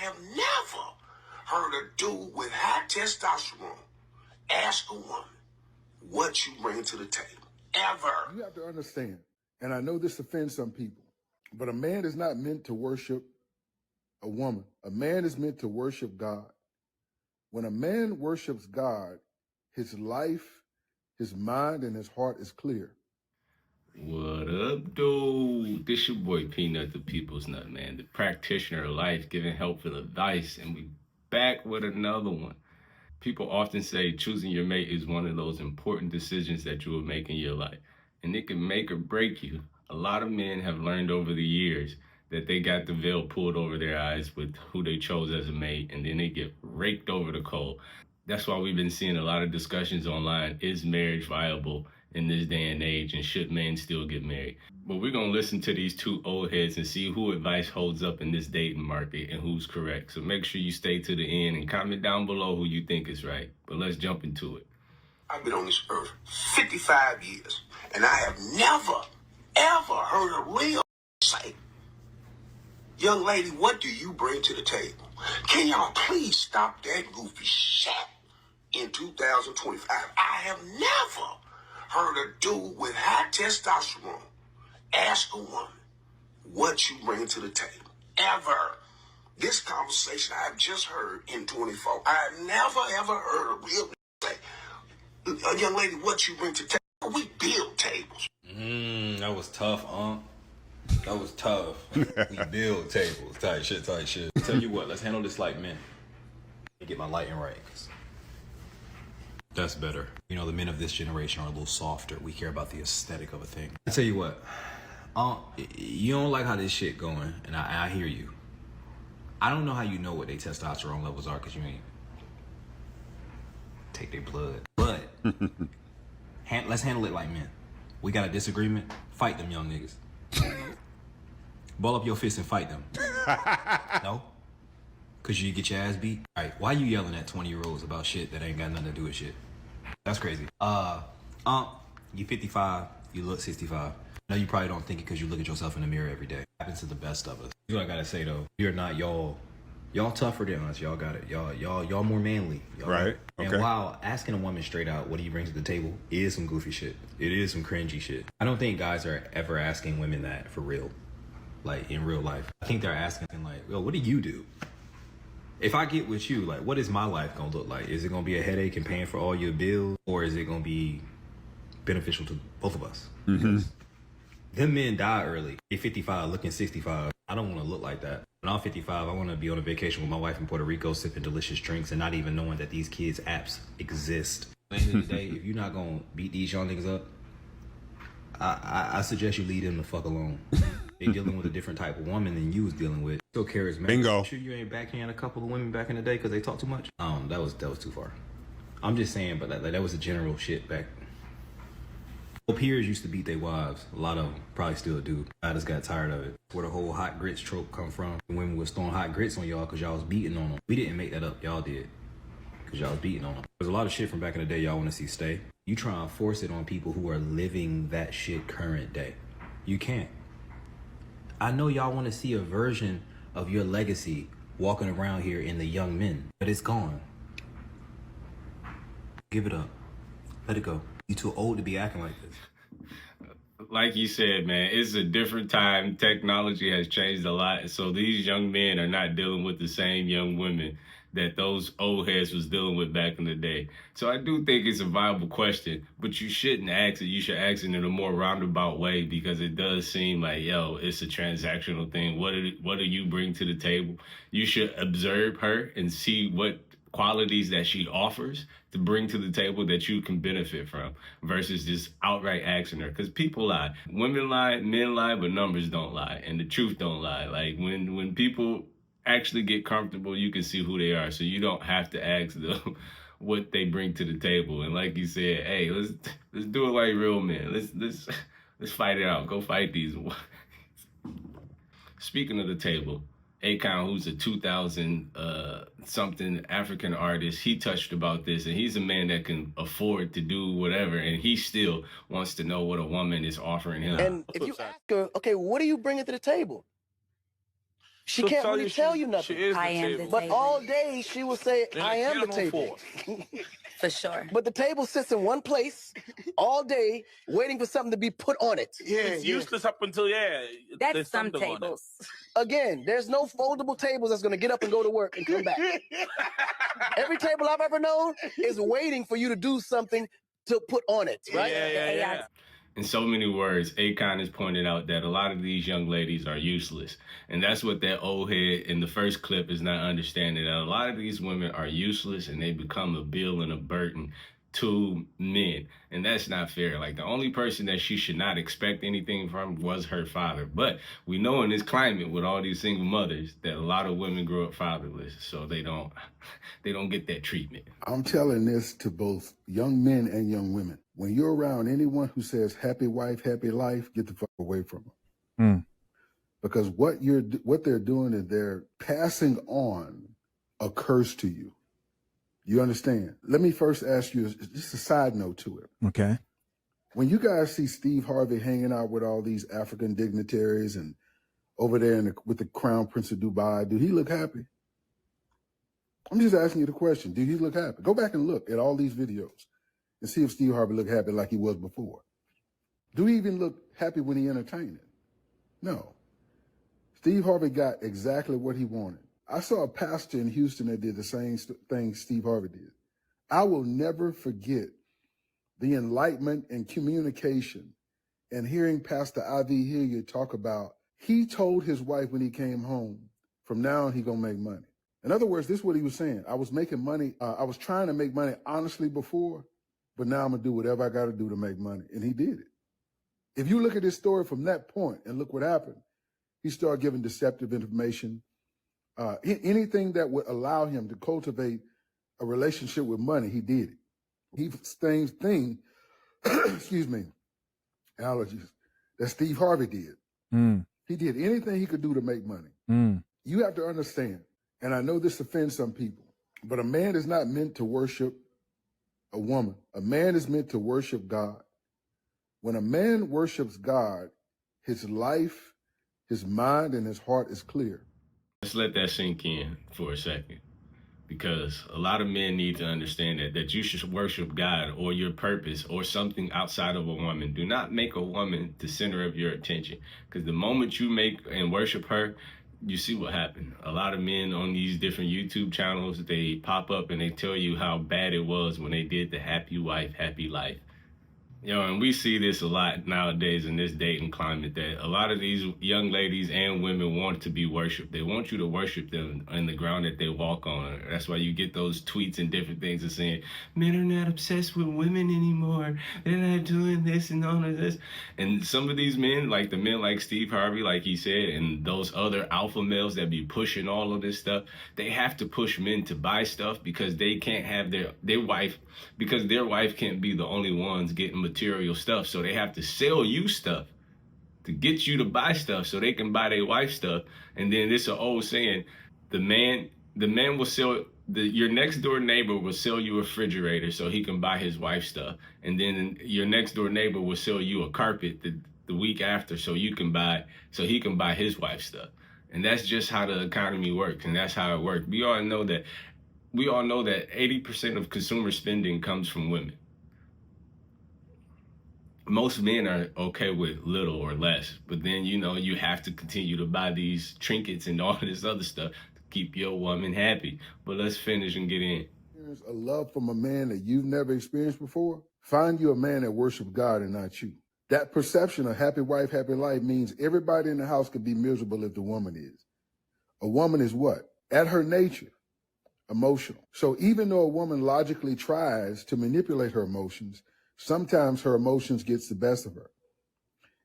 have never heard a dude with high testosterone ask a woman what you bring to the table. Ever. You have to understand, and I know this offends some people, but a man is not meant to worship a woman. A man is meant to worship God. When a man worships God, his life, his mind, and his heart is clear. What up, dude? This your boy Peanut, the People's Nut, man, the practitioner of life, giving helpful advice, and we back with another one. People often say choosing your mate is one of those important decisions that you will make in your life, and it can make or break you. A lot of men have learned over the years that they got the veil pulled over their eyes with who they chose as a mate, and then they get raked over the coal. That's why we've been seeing a lot of discussions online. Is marriage viable in this day and age, and should men still get married? But we're going to listen to these two old heads and see who advice holds up in this dating market and who's correct. So make sure you stay to the end and comment down below who you think is right. But let's jump into it. I've been on this earth 55 years, and I have never, ever heard a real say, young lady, what do you bring to the table? Can y'all please stop that goofy shit in 2025? I have never heard a dude with high testosterone ask a woman what you bring to the table. Ever. This conversation I've just heard in 24. I've never, ever heard a real say, a young lady, what you bring to the table? We build tables. That was tough, That was tough. We build tables. Tight shit, tight shit. Tell you what, let's handle this like men. Let me get my lighting right. That's better. You know, the men of this generation are a little softer. We care about the aesthetic of a thing. I tell you what, you don't like how this shit going, and I hear you. I don't know how you know what their testosterone levels are, because you ain't take their blood. But let's handle it like men. We got a disagreement, fight them young niggas. Ball up your fist and fight them. No? Cause you get your ass beat? Alright, why you yelling at 20-year-olds about shit that ain't got nothing to do with shit? That's crazy. You 55, you look 65. No, you probably don't think it because you look at yourself in the mirror every day. It happens to the best of us. Here's what I gotta say though. You're not y'all tougher than us. Y'all got it. Y'all more manly. Right. Okay. And while asking a woman straight out, what do you bring to the table, is some goofy shit. It is some cringy shit. I don't think guys are ever asking women that for real. Like in real life. I think they're asking like, yo, what do you do? If I get with you, like, what is my life gonna look like? Is it gonna be a headache and paying for all your bills? Or is it gonna be beneficial to both of us? Mm-hmm. Them men die early. They're 55, looking 65. I don't want to look like that. When I'm 55, I want to be on a vacation with my wife in Puerto Rico, sipping delicious drinks and not even knowing that these kids' apps exist. At the end of the day, if you're not going to beat these young niggas up, I suggest you leave them the fuck alone. They're dealing with a different type of woman than you was dealing with. So charismatic. Bingo. I'm sure you ain't backhand a couple of women back in the day because they talk too much. That was too far. I'm just saying, but that was the general shit back. Peers used to beat their wives. A lot of them probably still do. I just got tired of it. Where the whole hot grits trope come from. Women was throwing hot grits on y'all because y'all was beating on them. We didn't make that up. Y'all did. Because y'all was beating on them. There's a lot of shit from back in the day y'all want to see stay. You try and force it on people who are living that shit current day. You can't. I know y'all want to see a version of your legacy walking around here in the young men. But it's gone. Give it up. Let it go. You too old to be acting like this. Like you said, man, it's a different time. Technology has changed a lot. So these young men are not dealing with the same young women that those old heads was dealing with back in the day. So I do think it's a viable question, but you shouldn't ask it. You should ask it in a more roundabout way, because it does seem like, yo, it's a transactional thing. What do you bring to the table? You should observe her and see what qualities that she offers to bring to the table that you can benefit from, versus just outright asking her. Because people lie. Women lie, men lie, but numbers don't lie. And the truth don't lie. Like when people actually get comfortable, you can see who they are. So you don't have to ask them what they bring to the table. And like you said, hey, let's do it like real men. Let's fight it out. Go fight these. Speaking of the table, Akon, who's a 2000 something African artist, he touched about this, and he's a man that can afford to do whatever, and he still wants to know what a woman is offering him. And if you ask her, okay, what are you bringing to the table? She She'll can't tell really you tell she- you nothing. She is I the am the table. But table. all day she will say, And I a am the candle table. for. For sure. But the table sits in one place all day waiting for something to be put on it. It's useless up until there's That's some something on it. tables. Again, there's no foldable tables that's going to get up and go to work and come back. Every table I've ever known is waiting for you to do something to put on it, right? Yeah. In so many words, Akon has pointed out that a lot of these young ladies are useless. And that's what that old head in the first clip is not understanding, that a lot of these women are useless and they become a bill and a burden to men. And that's not fair. Like, the only person that she should not expect anything from was her father. But we know in this climate with all these single mothers that a lot of women grow up fatherless, so they don't get that treatment. I'm telling this to both young men and young women. When you're around anyone who says happy wife, happy life, get the fuck away from them. Because what they're doing is they're passing on a curse to you. You understand? Let me first ask you just a side note to it. Okay. When you guys see Steve Harvey hanging out with all these African dignitaries and over there with the Crown Prince of Dubai, do he look happy? I'm just asking you the question. Do he look happy? Go back and look at all these videos and see if Steve Harvey looked happy like he was before. Do he even look happy when he entertained? No. Steve Harvey got exactly what he wanted. I saw a pastor in Houston that did the same thing Steve Harvey did. I will never forget the enlightenment and communication and hearing Pastor I.V. Hilliard talk about, he told his wife when he came home, from now on, he gonna make money. In other words, this is what he was saying. I was making money. I was trying to make money honestly before, but now I'm going to do whatever I got to do to make money. And he did it. If you look at this story from that point and look what happened, he started giving deceptive information. Anything that would allow him to cultivate a relationship with money, he did it. He same thing, excuse me, allergies, that Steve Harvey did. He did anything he could do to make money. You have to understand, and I know this offends some people, but a man is not meant to worship a woman. A man is meant to worship God. When a man worships God, his life, his mind, and his heart is clear. Let's let that sink in for a second, because a lot of men need to understand that you should worship God or your purpose or something outside of a woman. Do not make a woman the center of your attention, because the moment you make and worship her, you see what happened. A lot of men on these different YouTube channels, they pop up and they tell you how bad it was when they did the happy wife, happy life. And we see this a lot nowadays in this dating climate, that a lot of these young ladies and women want to be worshipped. They want you to worship them on the ground that they walk on. That's why you get those tweets and different things of saying, men are not obsessed with women anymore. They're not doing this and all of this. And some of these men, like the men like Steve Harvey, like he said, and those other alpha males that be pushing all of this stuff, they have to push men to buy stuff because they can't have their wife, because their wife can't be the only ones getting material stuff. So they have to sell you stuff to get you to buy stuff so they can buy their wife stuff. And then this is an old saying, the man will sell, your next door neighbor will sell you a refrigerator so he can buy his wife stuff. And then your next door neighbor will sell you a carpet the week after so he can buy his wife stuff. And that's just how the economy works, and that's how it works. We all know that 80% of consumer spending comes from women. Most men are okay with little or less, but then, you have to continue to buy these trinkets and all this other stuff to keep your woman happy. But let's finish and get in. A love from a man that you've never experienced before? Find you a man that worships God and not you. That perception of happy wife, happy life means everybody in the house could be miserable if the woman is. A woman is what? At her nature, emotional. So even though a woman logically tries to manipulate her emotions, sometimes her emotions gets the best of her.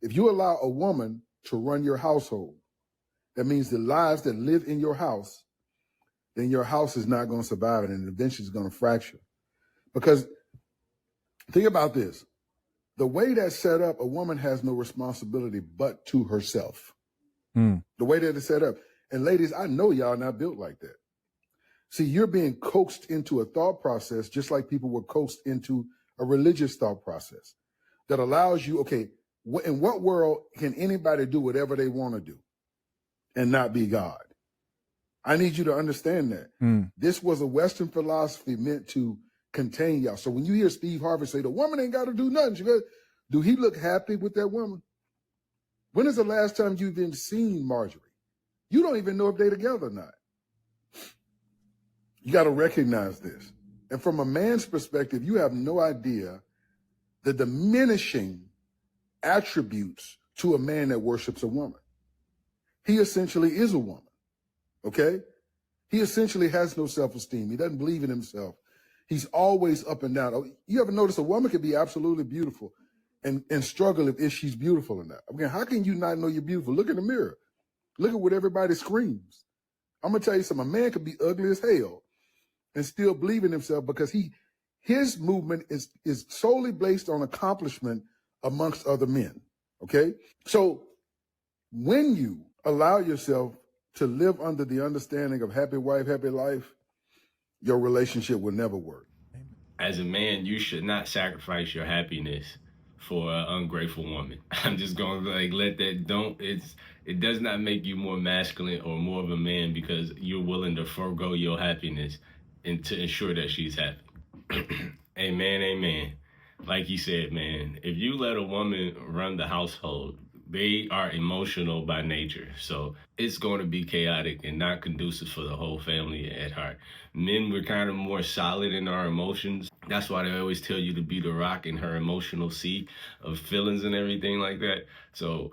If you allow a woman to run your household, that means the lives that live in your house, then your house is not going to survive it, and eventually it's going to fracture. Because think about this. The way that's set up, a woman has no responsibility but to herself. The way that it's set up. And ladies, I know y'all not built like that. See, you're being coaxed into a thought process just like people were coaxed into a religious thought process that allows you, okay, in what world can anybody do whatever they want to do and not be God? I need you to understand that. Mm. This was a Western philosophy meant to contain y'all. So when you hear Steve Harvey say the woman ain't got to do nothing, she goes, do he look happy with that woman? When is the last time you've even seen Marjorie? You don't even know if they're together or not. You got to recognize this. And from a man's perspective, you have no idea the diminishing attributes to a man that worships a woman. He essentially is a woman, okay? He essentially has no self-esteem. He doesn't believe in himself. He's always up and down. You ever notice a woman can be absolutely beautiful and struggle if she's beautiful or not? I mean, how can you not know you're beautiful? Look in the mirror. Look at what everybody screams. I'm going to tell you something. A man could be ugly as hell and still believe in himself because his movement is solely based on accomplishment amongst other men, okay? So when you allow yourself to live under the understanding of happy wife, happy life, your relationship will never work. As a man, you should not sacrifice your happiness for an ungrateful woman. I'm just going to let that it does not make you more masculine or more of a man because you're willing to forego your happiness and to ensure that she's happy. Amen, amen. Like you said, man, if you let a woman run the household, they are emotional by nature. So it's going to be chaotic and not conducive for the whole family at heart. Men, we're kind of more solid in our emotions. That's why they always tell you to be the rock in her emotional sea of feelings and everything like that. So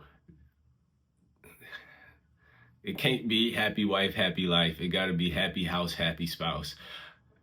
it can't be happy wife, happy life. It got to be happy house, happy spouse.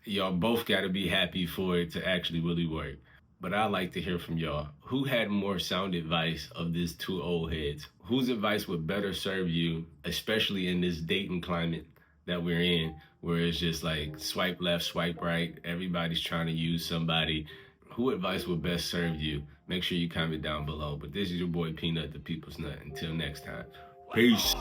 Y'all both got to be happy for it to actually really work. But I'd like to hear from y'all. Who had more sound advice of these two old heads? Whose advice would better serve you, especially in this dating climate that we're in, where it's just like swipe left, swipe right, everybody's trying to use somebody? Who advice would best serve you? Make sure you comment down below. But this is your boy Peanut, the People's Nut. Until next time, peace.